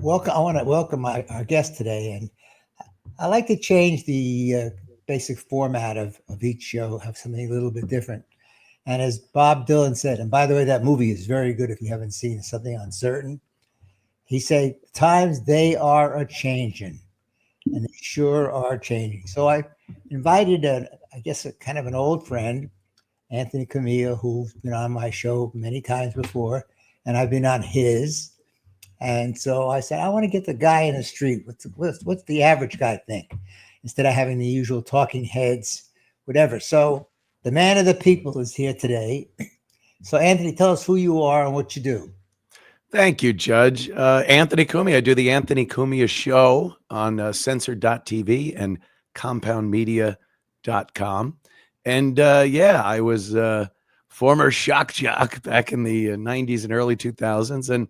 I want to welcome our guest today, and I like to change the basic format of each show, have something a little bit different. And as Bob Dylan said, and by the way, that movie is very good if you haven't seen it, Something Uncertain. He said, "Times they are a changing, and they sure are changing." So I invited, I guess, a kind of an old friend, Anthony Cumia, who's been on my show many times before, and I've been on his. And so I said, I want to get the guy in the street. What's the average guy think? Instead of having the usual talking heads, whatever. So the man of the people is here today. So Anthony, tell us who you are and what you do. Thank you, Judge. Anthony Cumia. I do the Anthony Cumia Show on censored.tv and compoundmedia.com. And I was former shock jock back in the 90s and early 2000s. And,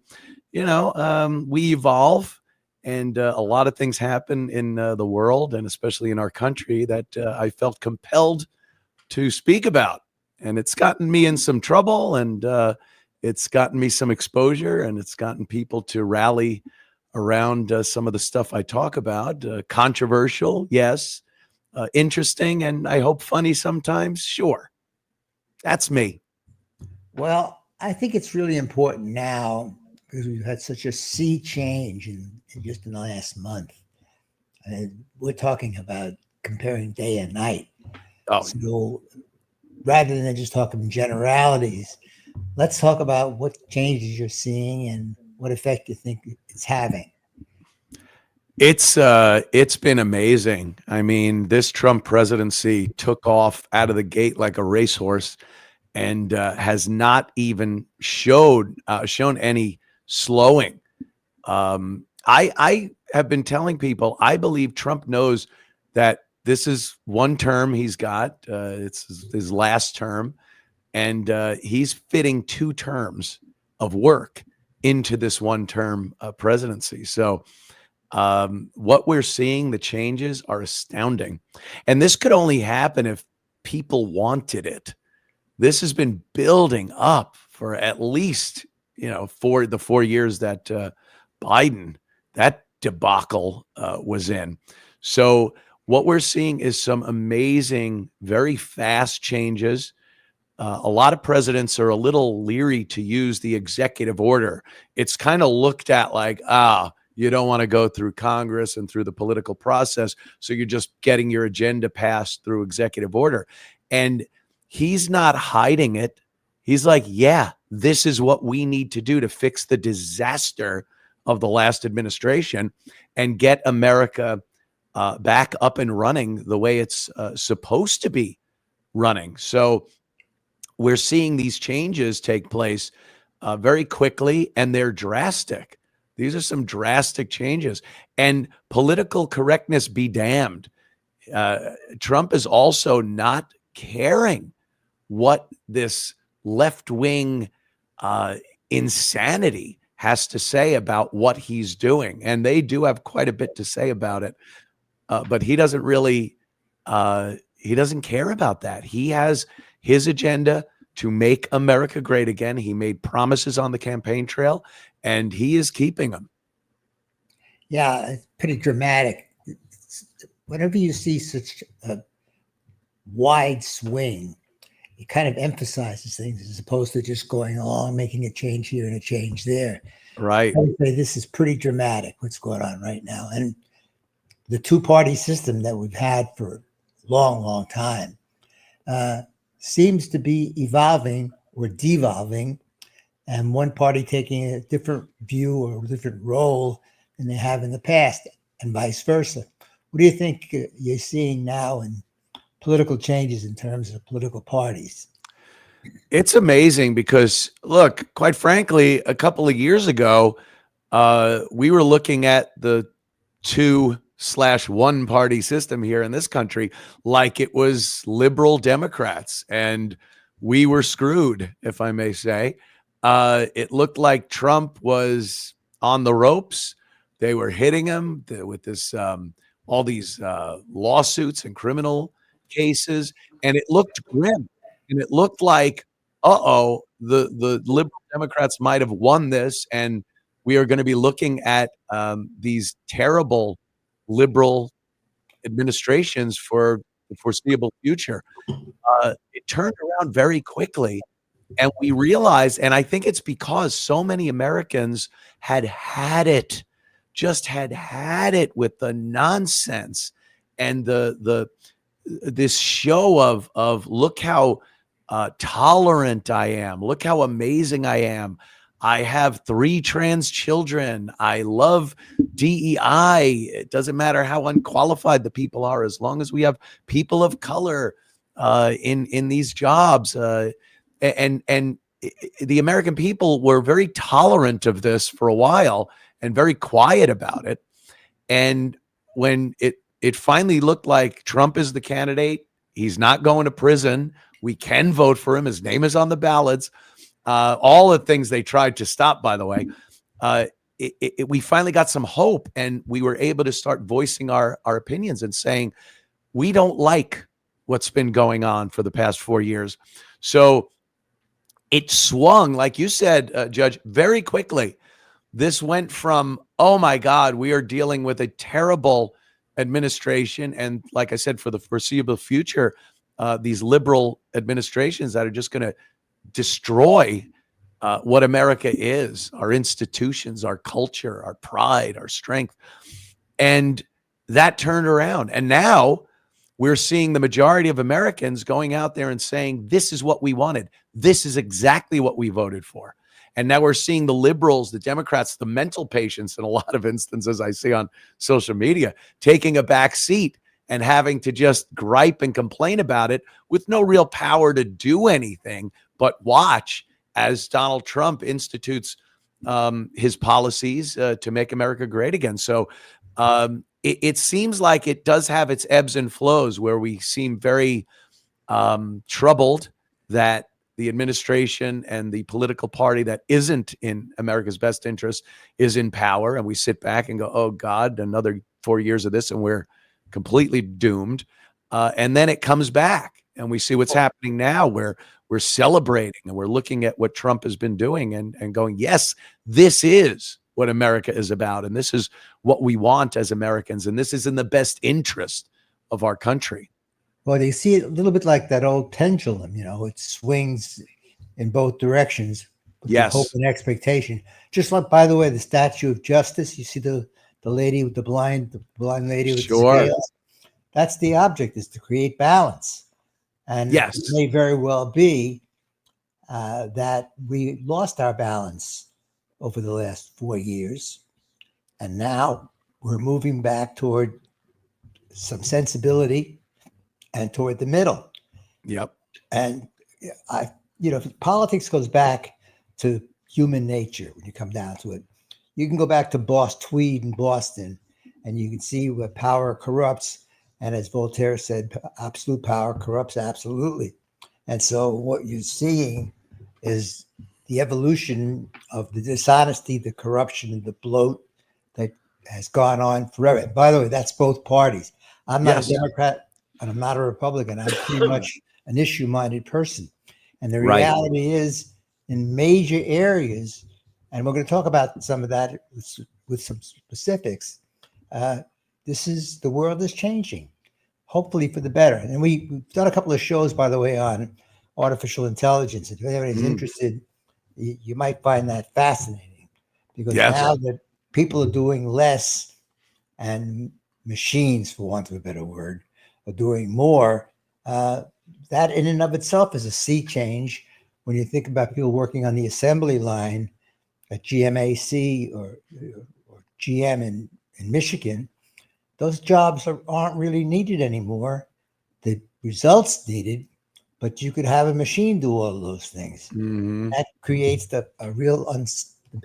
we evolve, and a lot of things happen in the world and especially in our country that I felt compelled to speak about. And it's gotten me in some trouble, and it's gotten me some exposure, and it's gotten people to rally around some of the stuff I talk about. Controversial, yes. Interesting, and I hope funny sometimes. Sure. That's me. Well, I think it's really important now because we've had such a sea change in just in the last month. And we're talking about comparing day and night. Oh. So rather than just talking generalities, let's talk about what changes you're seeing and what effect you think it's having. It's been amazing. I mean, this Trump presidency took off out of the gate like a racehorse, and has not even shown any slowing. I have been telling people I believe Trump knows that this is one term he's got. It's his last term. And he's fitting 2 terms of work into this one-term presidency. So what we're seeing, the changes are astounding. And this could only happen if people wanted it. This has been building up for at least, for the 4 years that Biden, that debacle was in. So what we're seeing is some amazing, very fast changes. A lot of presidents are a little leery to use the executive order. It's kind of looked at like, you don't want to go through Congress and through the political process, so you're just getting your agenda passed through executive order. And he's not hiding it. He's like, yeah, this is what we need to do to fix the disaster of the last administration and get America back up and running the way it's supposed to be running. So we're seeing these changes take place very quickly, and they're drastic. These are some drastic changes. And political correctness be damned. Trump is also not caring what this left-wing insanity has to say about what he's doing. And they do have quite a bit to say about it. But he doesn't really, he doesn't care about that. He has his agenda to make America great again. He made promises on the campaign trail, and he is keeping them. Yeah, it's pretty dramatic. Whenever you see such a wide swing, it kind of emphasizes things as opposed to just going along, making a change here and a change there. Right. I would say this is pretty dramatic, what's going on right now. And the 2-party system that we've had for a long, long time seems to be evolving or devolving, and one party taking a different view or a different role than they have in the past, and vice versa. What do you think you're seeing now in political changes in terms of political parties? It's amazing because, look, quite frankly, a couple of years ago, we were looking at the 2/1 party system here in this country like it was liberal Democrats, and we were screwed, if I may say. It looked like Trump was on the ropes. They were hitting him with this all these lawsuits and criminal cases, and it looked grim. And it looked like, the liberal Democrats might have won this, and we are going to be looking at these terrible liberal administrations for the foreseeable future. It turned around very quickly. And we realized, and I think it's because so many Americans had it, just had it with the nonsense and this show of look how tolerant I am, look how amazing I am. I have 3 trans children. I love DEI. It doesn't matter how unqualified the people are, as long as we have people of color in these jobs. And the American people were very tolerant of this for a while and very quiet about it. And when it finally looked like Trump is the candidate, he's not going to prison. We can vote for him. His name is on the ballots. All the things they tried to stop, by the way, we finally got some hope, and we were able to start voicing our opinions and saying, we don't like what's been going on for the past 4 years. So it swung, like you said, Judge, very quickly. This went from, oh my God, we are dealing with a terrible administration. And like I said, for the foreseeable future, these liberal administrations that are just going to destroy what America is, our institutions, our culture, our pride, our strength. And that turned around. And now we're seeing the majority of Americans going out there and saying, this is what we wanted. This is exactly what we voted for. And now we're seeing the liberals, the Democrats, the mental patients in a lot of instances I see on social media, taking a back seat and having to just gripe and complain about it with no real power to do anything but watch as Donald Trump institutes his policies to make America great again. So it seems like it does have its ebbs and flows, where we seem very troubled that the administration and the political party that isn't in America's best interest is in power. And we sit back and go, oh God, another 4 years of this, and we're completely doomed. And then it comes back, and we see what's happening now, where we're celebrating and we're looking at what Trump has been doing and going, yes, this is what America is about. And this is what we want as Americans. And this is in the best interest of our country. Well, you see it a little bit like that old pendulum, it swings in both directions with the hope and expectation. Just like, by the way, the Statue of Justice, you see the lady with the blind lady with the scales. That's the object, is to create balance. And it may very well be that we lost our balance over the last 4 years. And now we're moving back toward some sensibility and toward the middle. Yep. And politics goes back to human nature when you come down to it. You can go back to Boss Tweed in Boston, and you can see where power corrupts. And as Voltaire said, absolute power corrupts absolutely. And so what you're seeing is the evolution of the dishonesty, the corruption, and the bloat that has gone on forever. By the way, that's both parties. I'm not a Democrat and I'm not a Republican. I'm pretty much an issue-minded person. And the reality is, in major areas, and we're going to talk about some of that with some specifics, the world is changing, hopefully for the better. And we've done a couple of shows, by the way, on artificial intelligence. If anybody's interested, you might find that fascinating, because now that people are doing less and machines, for want of a better word, are doing more, that in and of itself is a sea change. When you think about people working on the assembly line at GMAC or GM in Michigan, those jobs aren't really needed anymore. The results needed, but you could have a machine do all of those things. Mm-hmm. That creates a real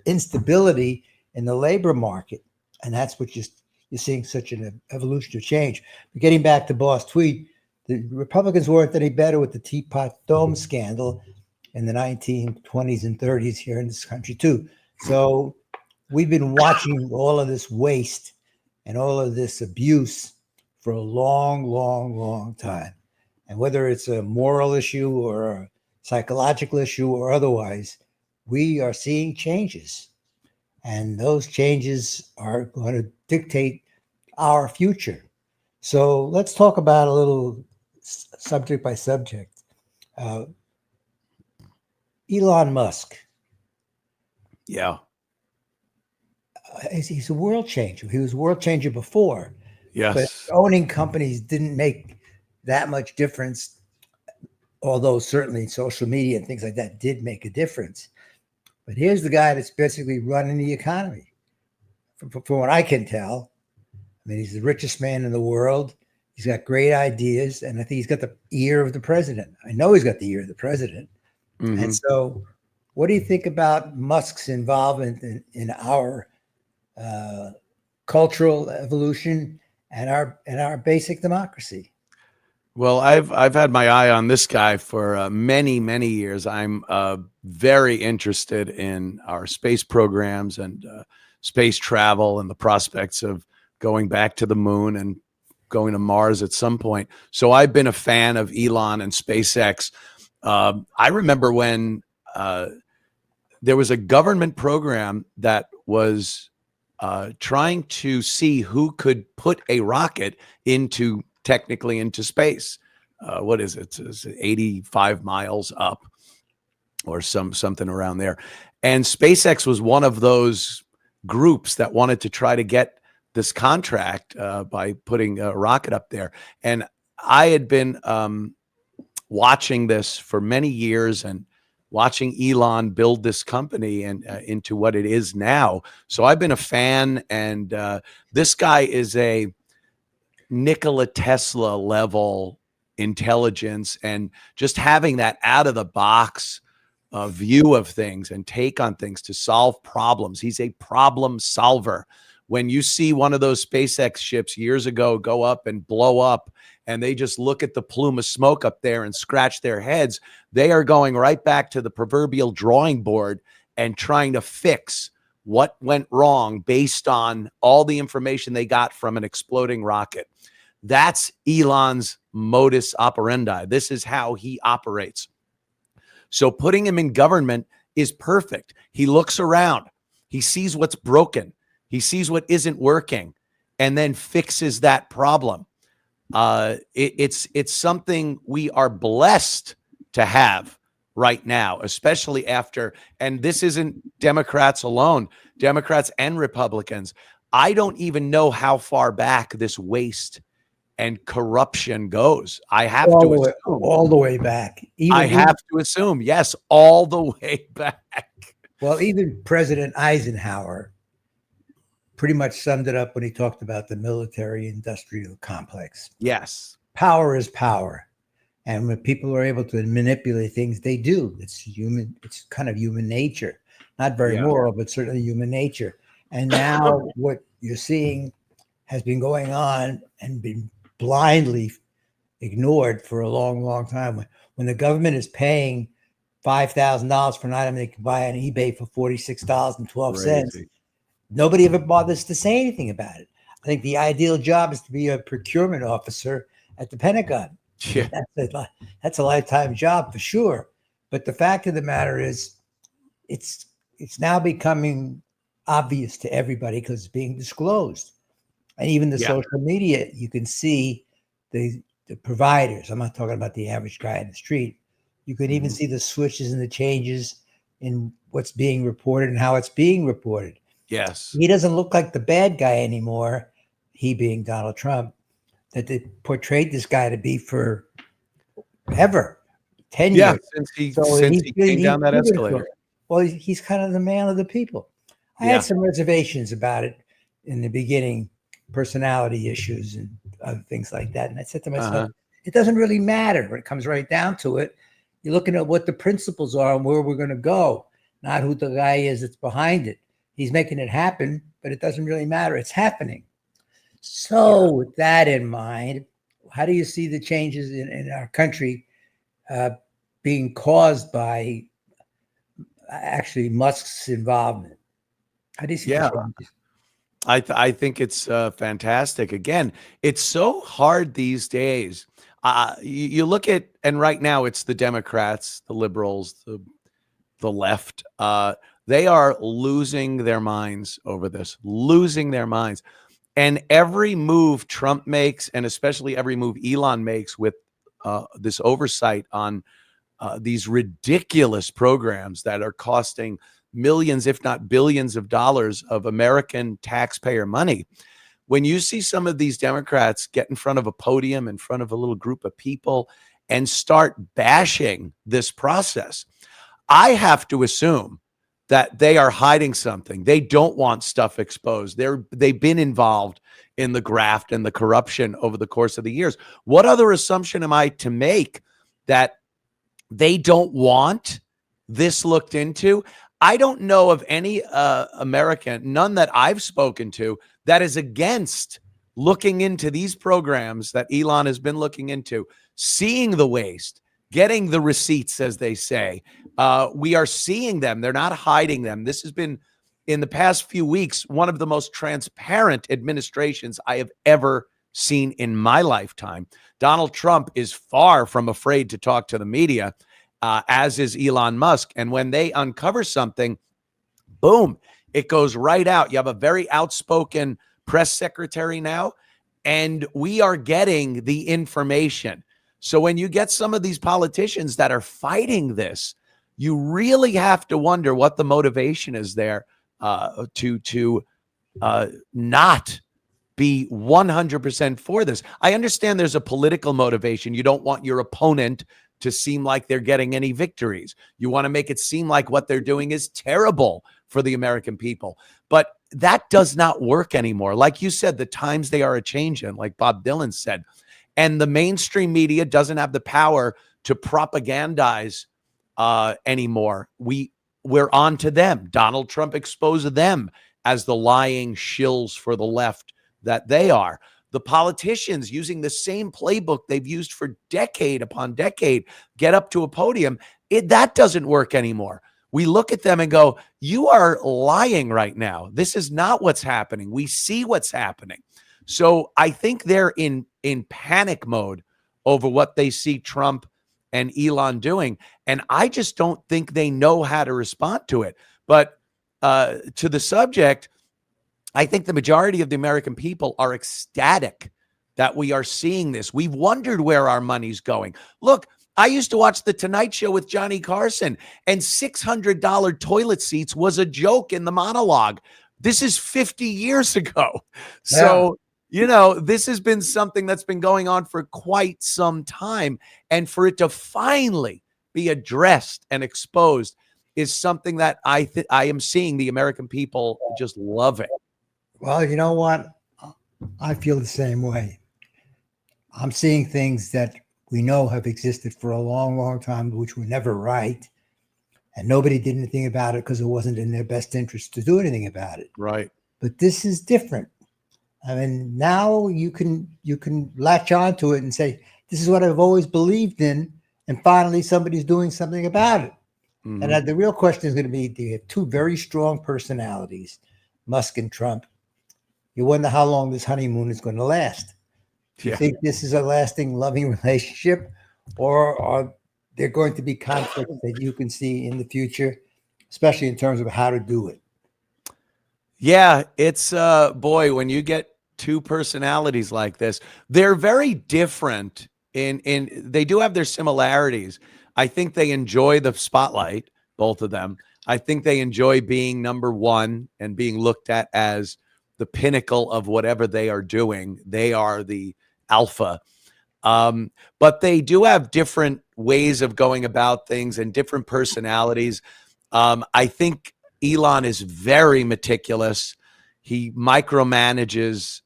instability in the labor market. And that's what you're seeing, such an evolution of change. But getting back to Boss Tweed, the Republicans weren't any better with the Teapot Dome scandal in the 1920s and 30s here in this country too. So we've been watching all of this waste and all of this abuse for a long, long, long time. And whether it's a moral issue or a psychological issue or otherwise, we are seeing changes. and those changes are going to dictate our future. So let's talk about a little subject by subject. Uh, Elon Musk. Yeah. He's a world changer. He was a world changer before, but Yes. owning companies didn't make that much difference. Although certainly social media and things like that did make a difference. But here's the guy that's basically running the economy, from what I can tell. I mean, he's the richest man in the world. He's got great ideas, and I think he's got the ear of the president. I know he's got the ear of the president. And so, what do you think about Musk's involvement in our cultural evolution and our basic democracy? Well, I've had my eye on this guy for many years. I'm very interested in our space programs and space travel and the prospects of going back to the moon and going to Mars at some point. So I've been a fan of Elon and SpaceX. I remember when there was a government program that was trying to see who could put a rocket technically into space. What is it? It's 85 miles up or something around there. And SpaceX was one of those groups that wanted to try to get this contract by putting a rocket up there. And I had been watching this for many years and watching Elon build this company and into what it is now. So I've been a fan, and this guy is a Nikola Tesla level intelligence, and just having that out of the box view of things and take on things to solve problems. He's a problem solver. When you see one of those SpaceX ships years ago go up and blow up, and they just look at the plume of smoke up there and scratch their heads, they are going right back to the proverbial drawing board and trying to fix what went wrong based on all the information they got from an exploding rocket. That's Elon's modus operandi. This is how he operates. So putting him in government is perfect. He looks around. He sees what's broken. He sees what isn't working and then fixes that problem. It's something we are blessed to have right now, especially after, and this isn't Democrats alone, Democrats and Republicans. I don't even know how far back this waste and corruption goes. I have to assume all the way back. I have to assume, yes, all the way back. Well, even President Eisenhower pretty much summed it up when he talked about the military-industrial complex. Yes. Power is power. And when people are able to manipulate things, they do. It's human. It's kind of human nature. Not very moral, but certainly human nature. And now what you're seeing has been going on and been blindly ignored for a long time. When the government is paying $5,000 for an item they can buy on eBay for $46.12, nobody ever bothers to say anything about it. I think the ideal job is to be a procurement officer at the Pentagon. Yeah. That's a lifetime job for sure. But the fact of the matter is, it's now becoming obvious to everybody because it's being disclosed. And even the social media, you can see the providers. I'm not talking about the average guy in the street. You can even see the switches and the changes in what's being reported and how it's being reported. Yes. He doesn't look like the bad guy anymore, he being Donald Trump, that they portrayed this guy to be for ever, 10 years. Since he came down that escalator. Well, he's kind of the man of the people. I had some reservations about it in the beginning, personality issues and other things like that. And I said to myself, it doesn't really matter when it comes right down to it. You're looking at what the principles are and where we're going to go, not who the guy is that's behind it. He's making it happen, but it doesn't really matter. It's happening. So with that in mind, how do you see the changes in our country being caused by actually Musk's involvement? How do you see the changes? I think it's fantastic. Again, it's so hard these days. You look at, and right now it's the Democrats, the liberals, the left They are losing their minds over this, losing their minds. And every move Trump makes, and especially every move Elon makes with this oversight on these ridiculous programs that are costing millions, if not billions of dollars of American taxpayer money. When you see some of these Democrats get in front of a podium, in front of a little group of people, and start bashing this process, I have to assume that they are hiding something. They don't want stuff exposed. They've been involved in the graft and the corruption over the course of the years. What other assumption am I to make that they don't want this looked into? I don't know of any American, none that I've spoken to, that is against looking into these programs that Elon has been looking into, seeing the waste, getting the receipts, as they say. We are seeing them. They're not hiding them. This has been, in the past few weeks, one of the most transparent administrations I have ever seen in my lifetime. Donald Trump is far from afraid to talk to the media, as is Elon Musk. And when they uncover something, boom, it goes right out. You have a very outspoken press secretary now, and we are getting the information. So when you get some of these politicians that are fighting this, you really have to wonder what the motivation is there to not be 100% for this. I understand there's a political motivation. You don't want your opponent to seem like they're getting any victories. You want to make it seem like what they're doing is terrible for the American people. But that does not work anymore. Like you said, the times they are a changing, like Bob Dylan said. And the mainstream media doesn't have the power to propagandize anymore. We're on to them. Donald Trump exposed them as the lying shills for the left that they are. The politicians, using the same playbook they've used for decade upon decade, get up to a podium. That doesn't work anymore. We look at them and go, you are lying right now. This is not what's happening. We see what's happening. So I think they're in panic mode over what they see Trump and Elon doing. And I just don't think they know how to respond to it. But to the subject, I think the majority of the American people are ecstatic that we are seeing this. We've wondered where our money's going. Look, I used to watch The Tonight Show with Johnny Carson, and $600 toilet seats was a joke in the monologue. This is 50 years ago. So, you know, this has been something that's been going on for quite some time. And for it to finally be addressed and exposed is something that I am seeing the American people just loving. Well, you know what? I feel the same way. I'm seeing things that we know have existed for a long, long time, which were never right. And nobody did anything about it because it wasn't in their best interest to do anything about it. Right. But this is different. I mean, now you can latch onto it and say, this is what I've always believed in. And finally, somebody's doing something about it. Mm-hmm. And the real question is going to be, do you have two very strong personalities, Musk and Trump? You wonder how long this honeymoon is going to last. Do you think this is a lasting, loving relationship, or are there going to be conflicts that you can see in the future, especially in terms of how to do it? Yeah, it's boy, when you get two personalities like this, they're very different in they do have their similarities. I think they enjoy the spotlight, both of them. I think they enjoy being number one and being looked at as the pinnacle of whatever they are doing. They are the alpha. But they do have different ways of going about things and different personalities. I think Elon is very meticulous. He micromanages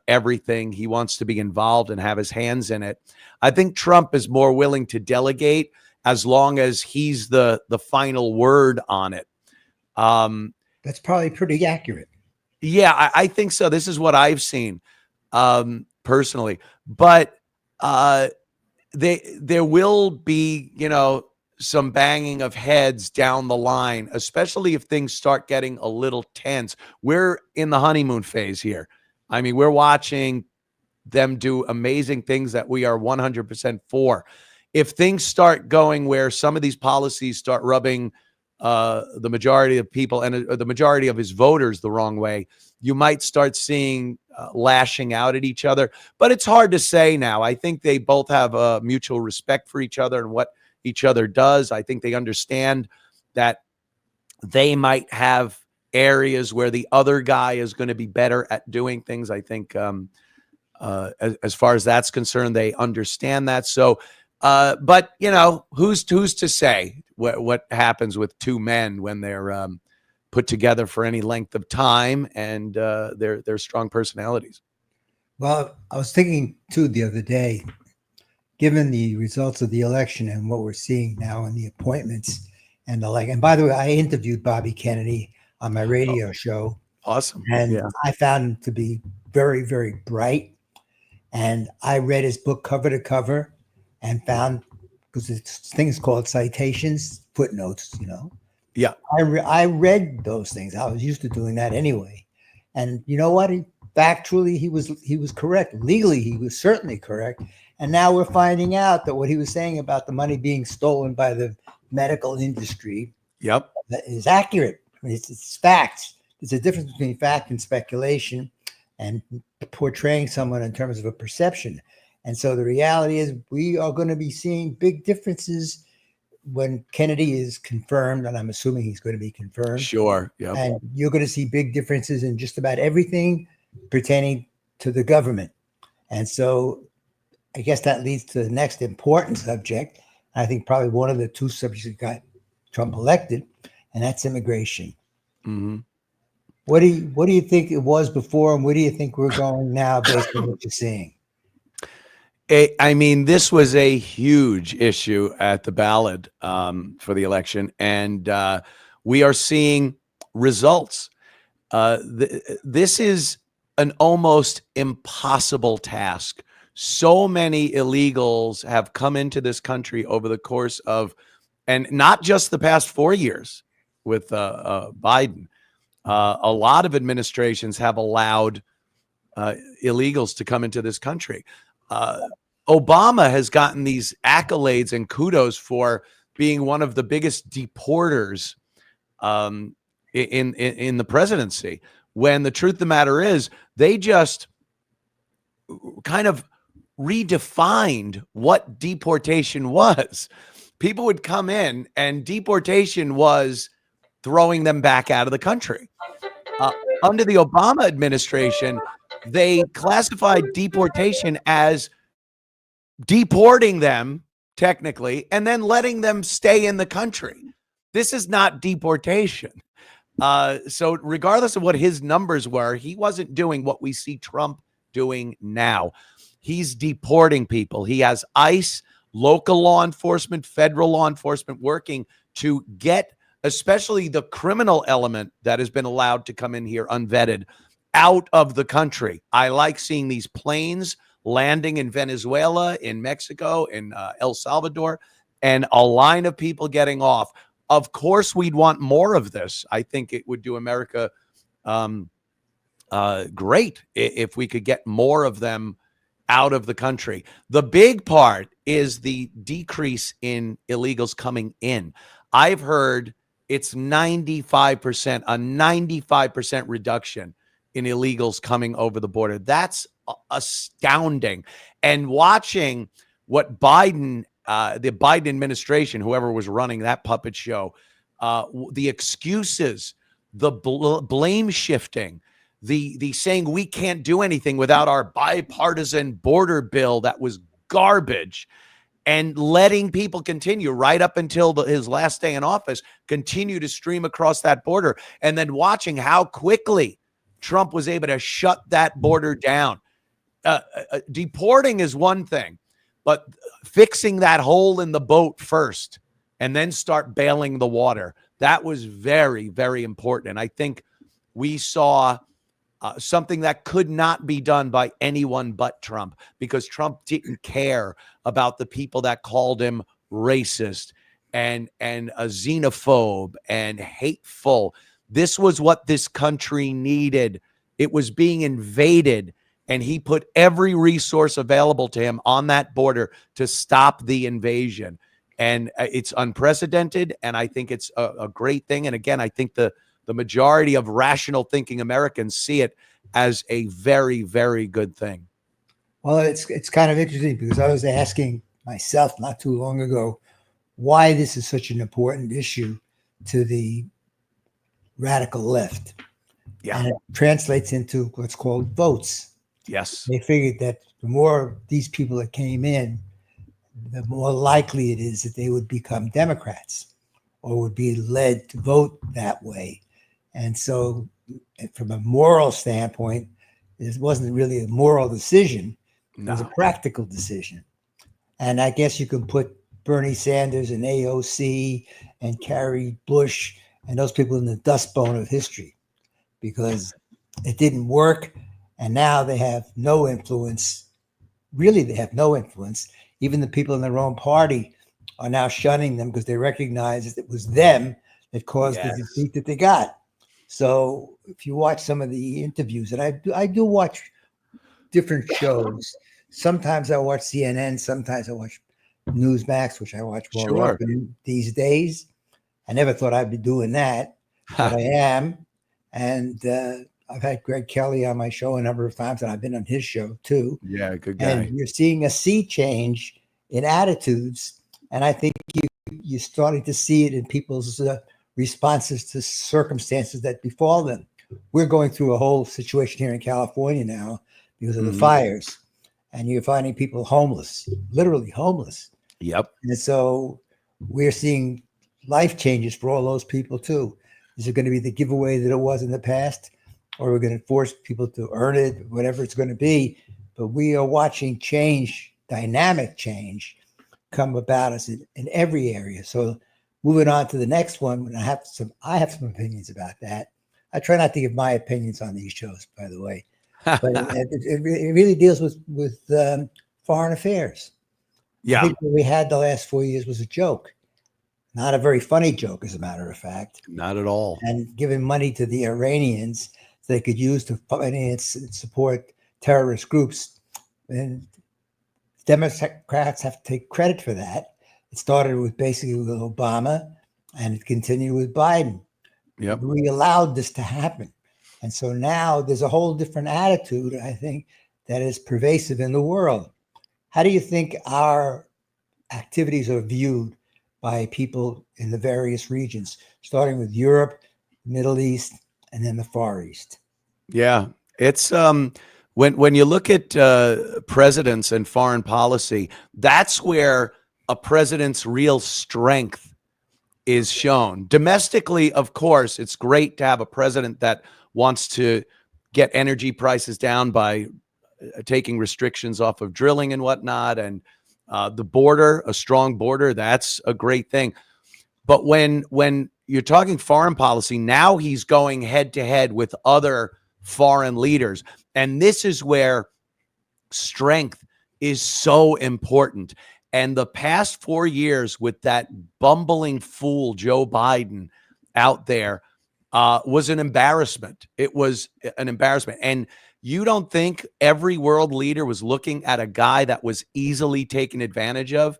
everything. He wants to be involved and have his hands in it. I think Trump is more willing to delegate as long as he's the final word on it. That's probably pretty accurate. Yeah, I think so. This is what I've seen personally. But there will be, you know, some banging of heads down the line, especially if things start getting a little tense. We're in the honeymoon phase here. I mean, we're watching them do amazing things that we are 100% for. If things start going where some of these policies start rubbing the majority of people and the majority of his voters the wrong way, you might start seeing lashing out at each other. But it's hard to say now. I think they both have a mutual respect for each other and what each other does. I think they understand that they might have areas where the other guy is going to be better at doing things. I think as far as that's concerned, they understand that. So, but you know, who's to say what happens with two men when they're put together for any length of time and they're strong personalities. Well, I was thinking too the other day, given the results of the election and what we're seeing now in the appointments and the like. And by the way, I interviewed Bobby Kennedy on my radio show. Awesome. And Yeah. I found him to be very, very bright. And I read his book cover to cover and found, because it's things called citations, footnotes, you know. Yeah. I read those things. I was used to doing that anyway. And you know what? Factually, he was correct. Legally, he was certainly correct. And now we're finding out that what he was saying about the money being stolen by the medical industry, Yep, that is accurate. I mean, it's facts. There's a difference between fact and speculation and portraying someone in terms of a perception. And so the reality is we are going to be seeing big differences when Kennedy is confirmed, and I'm assuming he's going to be confirmed. Sure. Yeah. And you're going to see big differences in just about everything pertaining to the government. And so I guess that leads to the next important subject. I think probably one of the two subjects that got Trump elected, and that's immigration. Mm-hmm. What do you think it was before, and where do you think we're going now based on what you're seeing? I mean, this was a huge issue at the ballot for the election, and we are seeing results. This is an almost impossible task. So many illegals have come into this country over the course of, and not just the past 4 years with Biden. A lot of administrations have allowed illegals to come into this country. Obama has gotten these accolades and kudos for being one of the biggest deporters in the presidency, when the truth of the matter is they just kind of redefined what deportation was. People would come in and deportation was throwing them back out of the country. Under the Obama administration, they classified deportation as deporting them technically and then letting them stay in the country. This is not deportation. So regardless of what his numbers were, he wasn't doing what we see Trump doing now. He's deporting people. He has ICE, local law enforcement, federal law enforcement working to get especially the criminal element that has been allowed to come in here unvetted out of the country. I like seeing these planes landing in Venezuela, in Mexico, in El Salvador, and a line of people getting off. Of course, we'd want more of this. I think it would do America great if we could get more of them out of the country. The big part is the decrease in illegals coming in. I've heard it's 95%, a 95% reduction in illegals coming over the border. That's astounding. And watching what Biden, the Biden administration, whoever was running that puppet show, the excuses, the blame shifting, the saying we can't do anything without our bipartisan border bill that was garbage, and letting people continue right up until his last day in office, continue to stream across that border, and then watching how quickly Trump was able to shut that border down. Deporting is one thing, but fixing that hole in the boat first and then start bailing the water, that was very, very important. And I think we saw something that could not be done by anyone but Trump, because Trump didn't care about the people that called him racist and a xenophobe and hateful. This was what this country needed. It was being invaded, and he put every resource available to him on that border to stop the invasion. And it's unprecedented. And I think it's a great thing. And again, I think the majority of rational thinking Americans see it as a very, very good thing. Well, it's kind of interesting because I was asking myself not too long ago why this is such an important issue to the radical left. Yeah. And it translates into what's called votes. Yes. They figured that the more these people that came in, the more likely it is that they would become Democrats or would be led to vote that way. And so, from a moral standpoint, it wasn't really a moral decision. It was a practical decision. And I guess you can put Bernie Sanders and AOC and Carrie Bush and those people in the dust bone of history because it didn't work. And now they have no influence. Really, they have no influence. Even the people in their own party are now shunning them because they recognize that it was them that caused the defeat that they got. So if you watch some of the interviews, and I do watch different shows. Sometimes I watch CNN. Sometimes I watch Newsmax, which I watch more often these days. I never thought I'd be doing that, but I am. And I've had Greg Kelly on my show a number of times, and I've been on his show too. Yeah, good guy. And you're seeing a sea change in attitudes, and I think you're starting to see it in people's responses to circumstances that befall them. We're going through a whole situation here in California now because of the fires, and you're finding people homeless, literally homeless. Yep. And so we're seeing life changes for all those people too. Is it going to be the giveaway that it was in the past, or we're going to force people to earn it, whatever it's going to be? But we are watching change, dynamic change, come about us in every area. So moving on to the next one, I have some opinions about that. I try not to give my opinions on these shows, by the way, but it really deals with foreign affairs. Yeah. I think what we had the last 4 years was a joke, not a very funny joke, as a matter of fact. Not at all. And giving money to the Iranians so they could use to finance and support terrorist groups. And Democrats have to take credit for that. It started with basically with Obama, and it continued with Biden. Yep. We allowed this to happen. And so now there's a whole different attitude, I think, that is pervasive in the world. How do you think our activities are viewed by people in the various regions, starting with Europe, Middle East, and then the Far East? Yeah, it's when you look at presidents and foreign policy, that's where a president's real strength is shown. Domestically, of course, it's great to have a president that wants to get energy prices down by taking restrictions off of drilling and whatnot, and the border, a strong border, that's a great thing. But when you're talking foreign policy, now he's going head to head with other foreign leaders. And this is where strength is so important. And the past 4 years with that bumbling fool, Joe Biden, out there was an embarrassment. It was an embarrassment. And you don't think every world leader was looking at a guy that was easily taken advantage of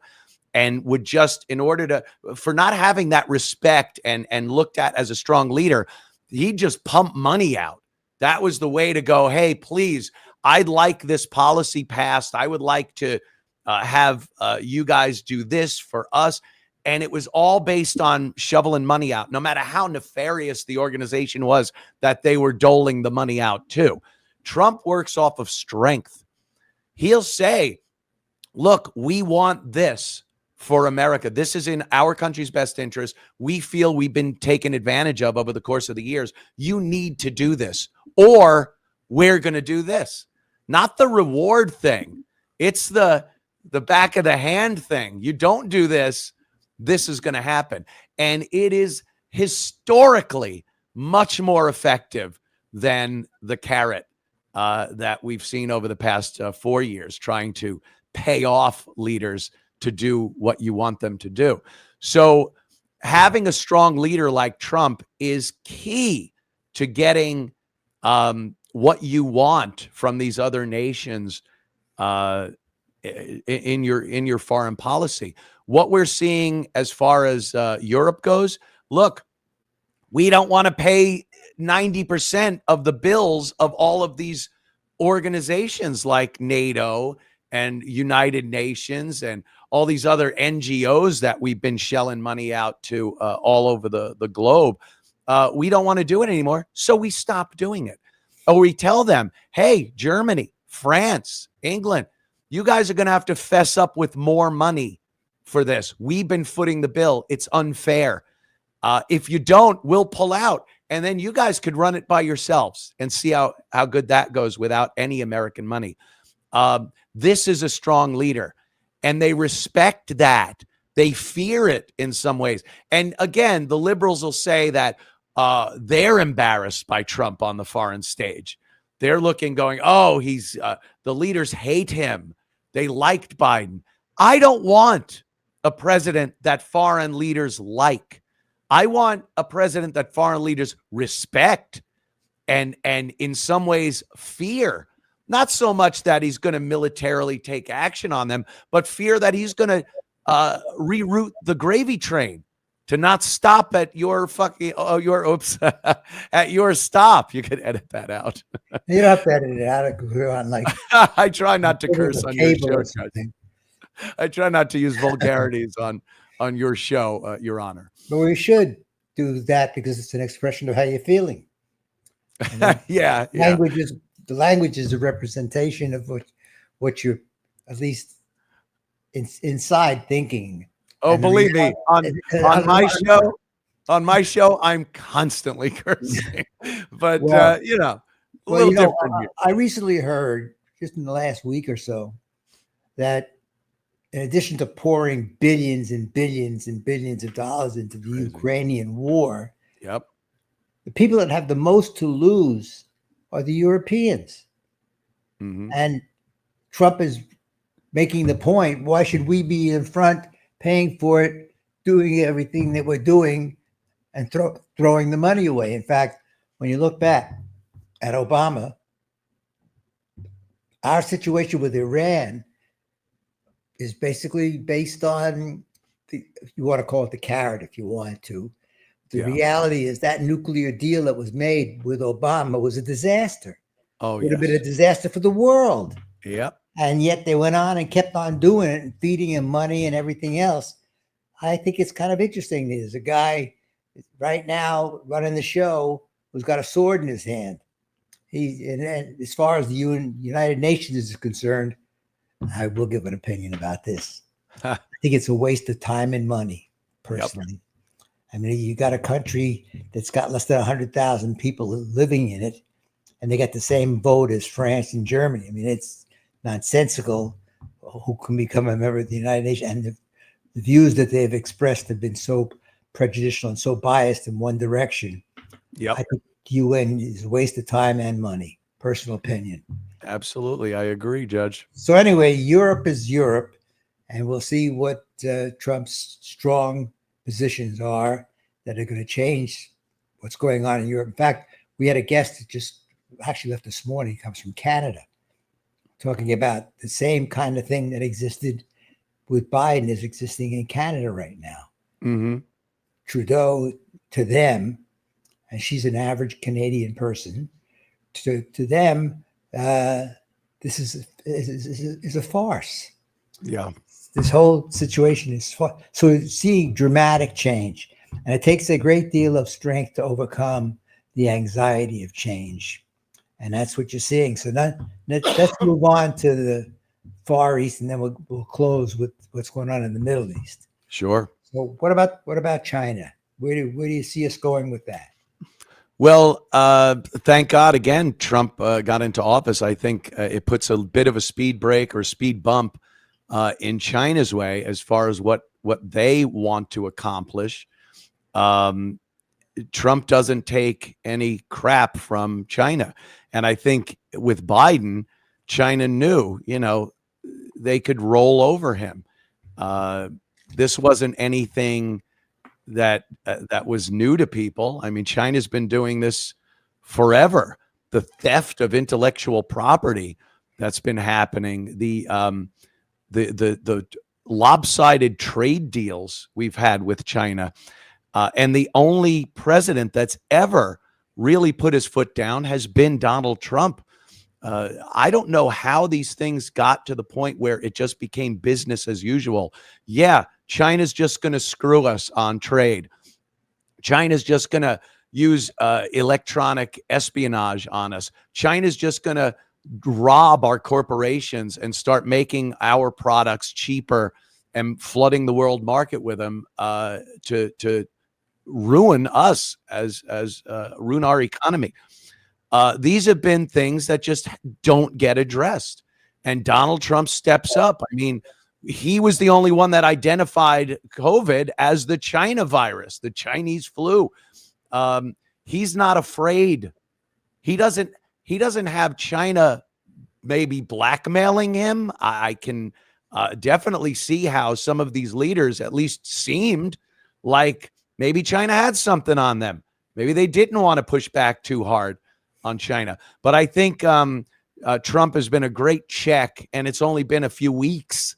and would just, in order to, for not having that respect and looked at as a strong leader, he'd just pump money out. That was the way to go. Hey, please, I'd like this policy passed. I would like to have you guys do this for us. And it was all based on shoveling money out, no matter how nefarious the organization was that they were doling the money out to. Trump works off of strength. He'll say, look, we want this for America. This is in our country's best interest. We feel we've been taken advantage of over the course of the years. You need to do this, or we're going to do this. Not the reward thing. It's the back of the hand thing. You don't do this, this is going to happen. And it is historically much more effective than the carrot that we've seen over the past 4 years, trying to pay off leaders to do what you want them to do. So having a strong leader like Trump is key to getting what you want from these other nations in your foreign policy. What we're seeing as far as Europe goes, look, we don't want to pay 90% of the bills of all of these organizations like NATO and United Nations and all these other NGOs that we've been shelling money out to all over the globe. We don't want to do it anymore, so we stop doing it. Or we tell them, hey, Germany, France, England, you guys are going to have to fess up with more money for this. We've been footing the bill. It's unfair. If you don't, we'll pull out. And then you guys could run it by yourselves and see how good that goes without any American money. This is a strong leader, and they respect that. They fear it in some ways. And again, the liberals will say that they're embarrassed by Trump on the foreign stage. They're looking, going, oh, he's the leaders hate him. They liked Biden. I don't want a president that foreign leaders like. I want a president that foreign leaders respect and in some ways fear. Not so much that he's going to militarily take action on them, but fear that he's going to reroute the gravy train to not stop at your at your stop. You could edit that out. You don't have to edit it out. We're on like I try not to curse on your show. I try not to use vulgarities on your show, Your Honor. But we should do that because it's an expression of how you're feeling. Yeah. The language is a representation of what you're at least inside thinking. Oh, and believe me, on my show, I'm constantly cursing. But a little different. I recently heard, just in the last week or so, that in addition to pouring billions and billions and billions of dollars into the Ukrainian war, yep, the people that have the most to lose are the Europeans. Mm-hmm. And Trump is making the point, why should we be in front paying for it, doing everything that we're doing, and throwing the money away? In fact, when you look back at Obama, our situation with Iran is basically based on you want to call it the carrot if you want to. The reality is that nuclear deal that was made with Obama was a disaster. Oh, it would have been a disaster for the world. Yep. And yet they went on and kept on doing it and feeding him money and everything else. I think it's kind of interesting. There's a guy right now running the show who's got a sword in his hand. And as far as the United Nations is concerned, I will give an opinion about this. I think it's a waste of time and money, personally. Yep. I mean, you got a country that's got less than 100,000 people living in it, and they got the same vote as France and Germany. I mean, it's nonsensical who can become a member of the United Nations. And the views that they've expressed have been so prejudicial and so biased in one direction. Yeah, I think the UN is a waste of time and money. Personal opinion. Absolutely. I agree, Judge. So anyway, Europe is Europe, and we'll see what Trump's strong positions are that are going to change what's going on in Europe. In fact, we had a guest that just actually left this morning, comes from Canada, talking about the same kind of thing that existed with Biden is existing in Canada right now. Mm-hmm. Trudeau, to them, and she's an average Canadian person, to them, this is a farce. Yeah. This whole situation is so we're seeing dramatic change, and it takes a great deal of strength to overcome the anxiety of change, and that's what you're seeing. So let's move on to the Far East, and then we'll close with what's going on in the Middle East. Sure. So what about China? Where do you see us going with that? Well, thank God again, Trump got into office. I think it puts a bit of a speed break or speed bump in China's way as far as what they want to accomplish. Trump doesn't take any crap from China. And I think with Biden, China knew, they could roll over him. This wasn't anything that was new to people. I mean, China's been doing this forever. The theft of intellectual property that's been happening, the the lopsided trade deals we've had with China. And the only president that's ever really put his foot down has been Donald Trump. I don't know how these things got to the point where it just became business as usual. Yeah, China's just going to screw us on trade. China's just going to use electronic espionage on us. China's just going to rob our corporations and start making our products cheaper and flooding the world market with them to ruin us as ruin our economy. These have been things that just don't get addressed. And Donald Trump steps up. I mean, he was the only one that identified COVID as the China virus, the Chinese flu. He's not afraid. He doesn't have China maybe blackmailing him. I can definitely see how some of these leaders at least seemed like maybe China had something on them. Maybe they didn't want to push back too hard on China. But I think Trump has been a great check, and it's only been a few weeks,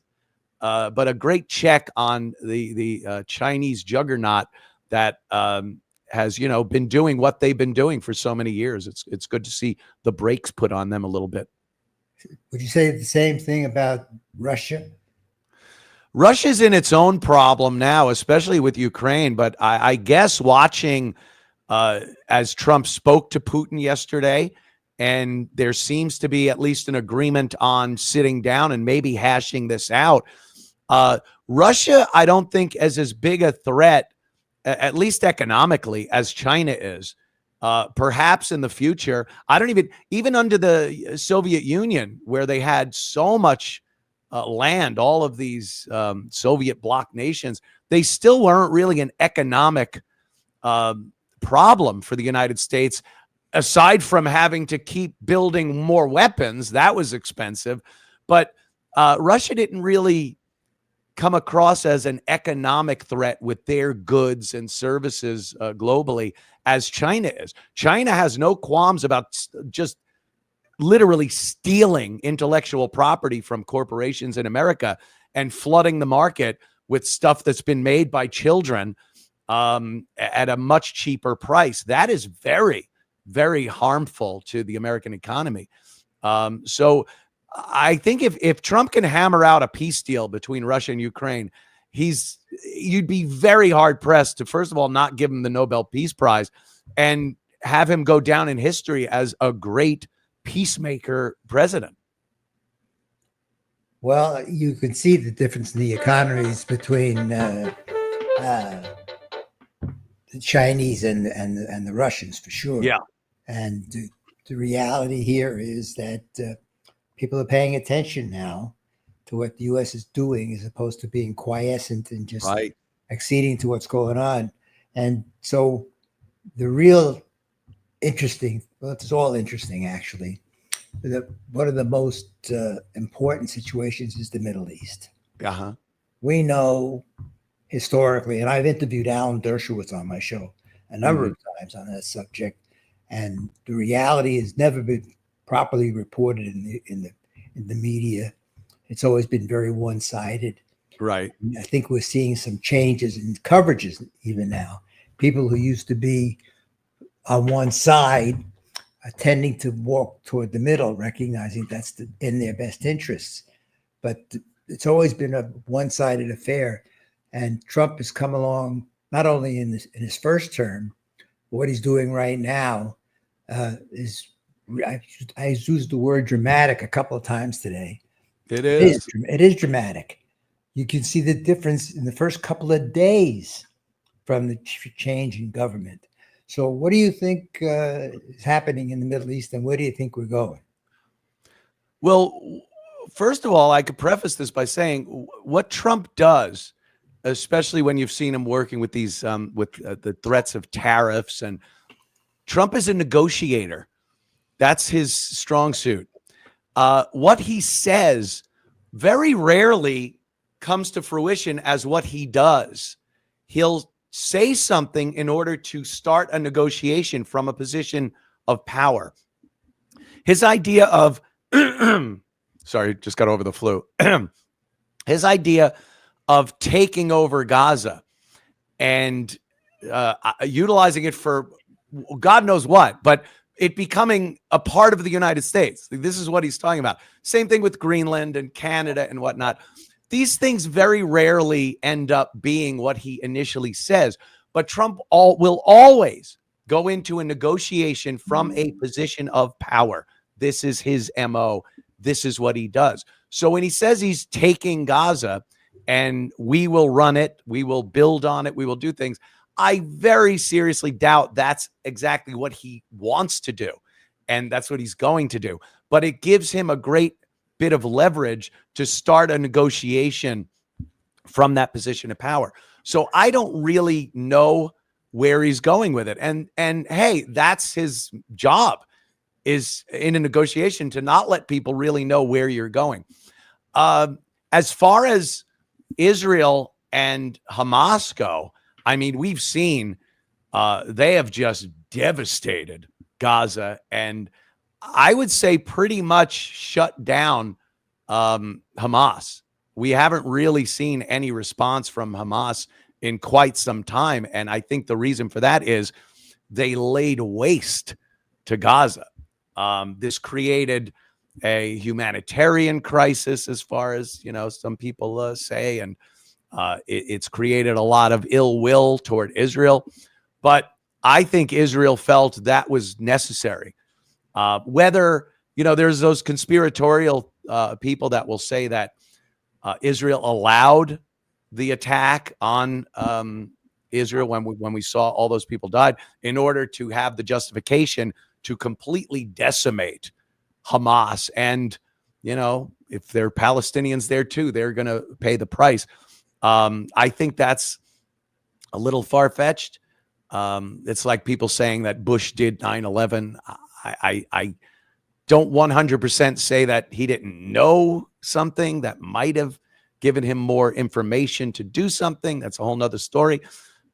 but a great check on the Chinese juggernaut that has, been doing what they've been doing for so many years. It's good to see the brakes put on them a little bit. Would you say the same thing about Russia? Russia's in its own problem now, especially with Ukraine. But I guess watching as Trump spoke to Putin yesterday, and there seems to be at least an agreement on sitting down and maybe hashing this out. Russia, I don't think is as big a threat, at least economically, as China is. Perhaps in the future, I don't even under the Soviet Union, where they had so much land, all of these Soviet bloc nations, they still weren't really an economic problem for the United States, aside from having to keep building more weapons. That was expensive. But Russia didn't really come across as an economic threat with their goods and services globally as China is. China has no qualms about just literally stealing intellectual property from corporations in America and flooding the market with stuff that's been made by children at a much cheaper price. That is very, very harmful to the American economy. So I think if Trump can hammer out a peace deal between Russia and Ukraine, you'd be very hard pressed to, first of all, not give him the Nobel Peace Prize and have him go down in history as a great peacemaker president. Well, you can see the difference in the economies between the Chinese and the Russians, for sure. Yeah. And the reality here is that people are paying attention now to what the U.S. is doing, as opposed to being quiescent and just acceding to what's going on. And so the real interesting, well, it's all interesting, actually. One of the most important situations is the Middle East. Uh-huh. We know historically, and I've interviewed Alan Dershowitz on my show a number of times on that subject, and the reality has never been properly reported in the media. It's always been very one-sided. Right. I think we're seeing some changes in coverages even now. People who used to be on one side are tending to walk toward the middle, recognizing that's in their best interests. But it's always been a one-sided affair. And Trump has come along, not only in his first term, but what he's doing right now is, I used the word dramatic a couple of times today. It is. It is dramatic. You can see the difference in the first couple of days from the change in government. So what do you think is happening in the Middle East, and where do you think we're going? Well, first of all, I could preface this by saying what Trump does, especially when you've seen him working with these the threats of tariffs, and Trump is a negotiator. That's his strong suit. What he says very rarely comes to fruition as what he does. He'll say something in order to start a negotiation from a position of power. His idea of, sorry, just got over the flu. His idea of taking over Gaza and utilizing it for God knows what, but it becoming a part of the United States. This is what he's talking about. Same thing with Greenland and Canada and whatnot. These things very rarely end up being what he initially says, but Trump will always go into a negotiation from a position of power. This is his MO. This is what he does. So when he says he's taking Gaza and we will run it, we will build on it, we will do things, I very seriously doubt that's exactly what he wants to do. And that's what he's going to do. But it gives him a great bit of leverage to start a negotiation from that position of power. So I don't really know where he's going with it. And hey, that's his job, is in a negotiation to not let people really know where you're going. As far as Israel and Hamas go, I mean, we've seen they have just devastated Gaza, and I would say pretty much shut down Hamas. We haven't really seen any response from Hamas in quite some time, and I think the reason for that is they laid waste to Gaza. This created a humanitarian crisis, as far as some people say, and it's created a lot of ill will toward Israel. But I think Israel felt that was necessary. Whether there's those conspiratorial people that will say that Israel allowed the attack on Israel when we saw all those people died in order to have the justification to completely decimate Hamas. And, if they're Palestinians there too, they're going to pay the price. I think that's a little far-fetched. It's like people saying that Bush did 9/11. I don't 100% say that he didn't know something that might have given him more information to do something. That's a whole nother story.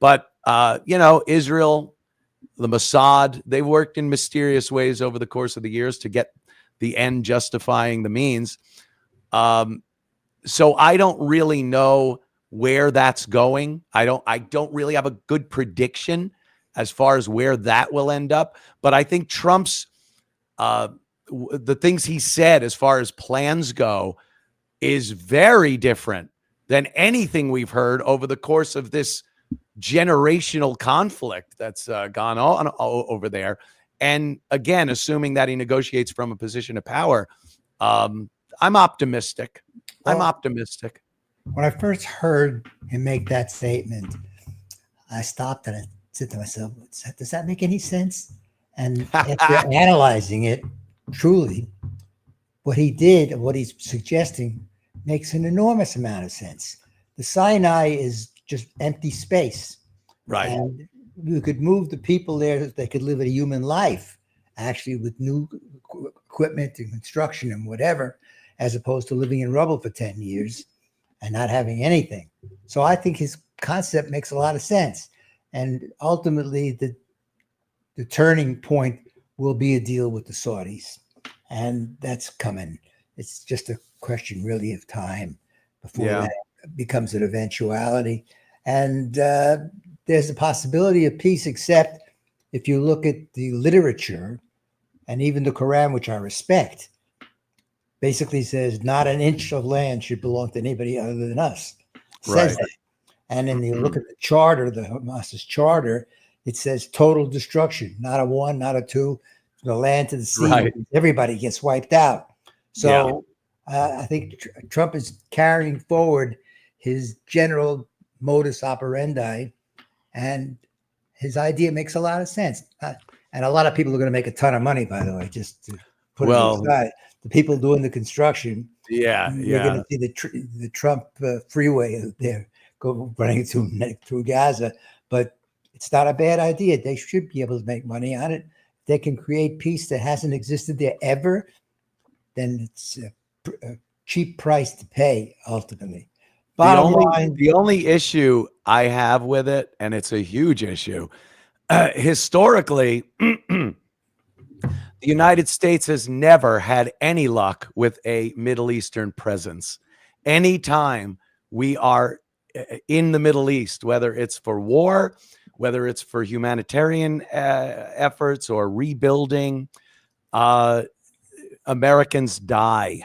But, Israel, the Mossad, they worked in mysterious ways over the course of the years to get the end justifying the means. So I don't really know where that's going. I don't really have a good prediction as far as where that will end up. But I think Trump's the things he said as far as plans go is very different than anything we've heard over the course of this generational conflict that's gone on over there. And again, assuming that he negotiates from a position of power, I'm optimistic. I'm optimistic. When I first heard him make that statement, I stopped and I said to myself, does that make any sense? And after analyzing it, truly, what he did and what he's suggesting makes an enormous amount of sense. The Sinai is just empty space. Right. And you could move the people there that they could live a human life, actually, with new equipment and construction and whatever, as opposed to living in rubble for 10 years and not having anything. So I think his concept makes a lot of sense. And ultimately, the turning point will be a deal with the Saudis. And that's coming. It's just a question really of time before that becomes an eventuality. And there's a possibility of peace, except if you look at the literature and even the Quran, which I respect, basically says not an inch of land should belong to anybody other than us. Says that. And then you look at the charter, the Hamas's charter, it says total destruction, not a one, not a two, the land to the sea. Right. Everybody gets wiped out. So I think Trump is carrying forward his general modus operandi, and his idea makes a lot of sense. And a lot of people are going to make a ton of money, by the way, just to put it aside. The people doing the construction, you're going to see the Trump freeway there go running through Gaza. But it's not a bad idea. They should be able to make money on it. If they can create peace that hasn't existed there ever, then it's a cheap price to pay, ultimately. The only issue I have with it, and it's a huge issue, historically, the United States has never had any luck with a Middle Eastern presence. Anytime we are in the Middle East, whether it's for war, whether it's for humanitarian efforts or rebuilding, Americans die.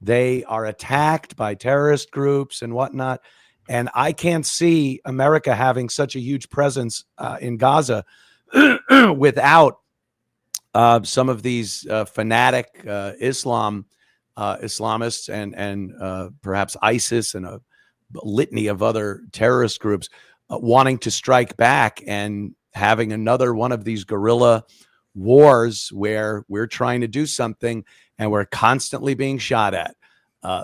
They are attacked by terrorist groups and whatnot. And I can't see America having such a huge presence in Gaza without some of these fanatic Islamists and perhaps ISIS and a litany of other terrorist groups wanting to strike back and having another one of these guerrilla wars where we're trying to do something and we're constantly being shot at.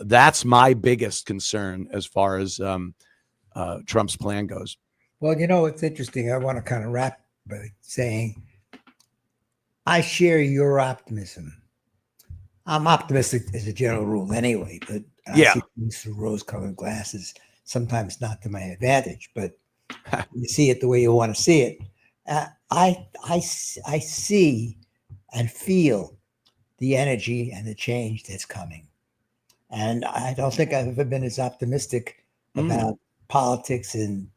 That's my biggest concern as far as Trump's plan goes. Well, it's interesting. I want to kind of wrap by saying I share your optimism. I'm optimistic as a general rule anyway, but I see things through rose-colored glasses, sometimes not to my advantage, but you see it the way you want to see it. I see and feel the energy and the change that's coming. And I don't think I've ever been as optimistic about politics and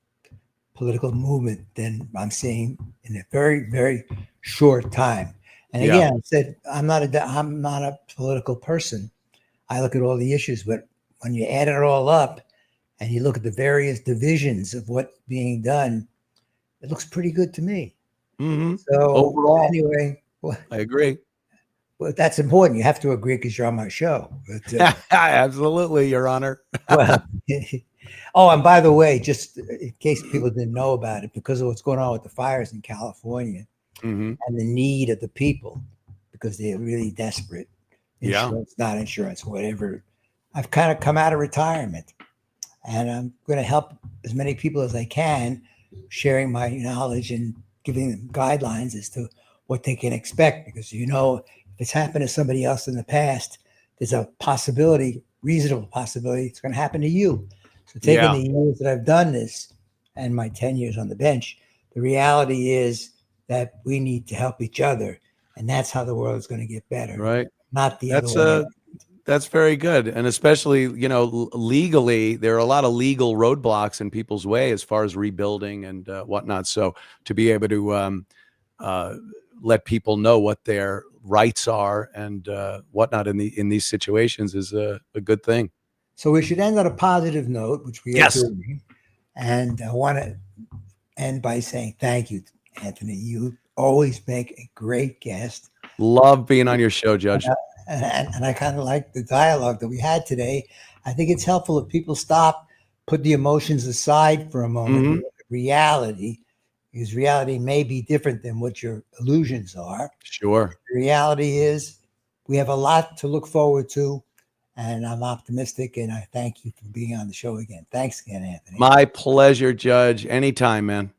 political movement than I'm seeing in a very, very short time. And again, I said, I'm not a political person. I look at all the issues, but when you add it all up and you look at the various divisions of what's being done, it looks pretty good to me. So overall, anyway, I agree. Well, that's important. You have to agree because you're on my show. But, absolutely, Your Honor. Well, and by the way, just in case people didn't know about it, because of what's going on with the fires in California and the need of the people, because they're really desperate. Insurance, not insurance, whatever. I've kind of come out of retirement, and I'm going to help as many people as I can, sharing my knowledge and giving them guidelines as to what they can expect. Because if it's happened to somebody else in the past, there's a possibility, reasonable possibility, it's going to happen to you. So taking the years that I've done this and my 10 years on the bench, the reality is that we need to help each other. And that's how the world is going to get better. Right. Not the other way. That's very good. And especially, legally, there are a lot of legal roadblocks in people's way as far as rebuilding and whatnot. So to be able to let people know what their rights are and whatnot in these situations is a good thing. So we should end on a positive note, which we are doing. And I want to end by saying thank you, Anthony. You always make a great guest. Love being on your show, Judge. And I kind of like the dialogue that we had today. I think it's helpful if people stop, put the emotions aside for a moment, and look at reality, because reality may be different than what your illusions are. Sure. The reality is we have a lot to look forward to, and I'm optimistic, and I thank you for being on the show again. Thanks again, Anthony. My pleasure, Judge. Anytime, man.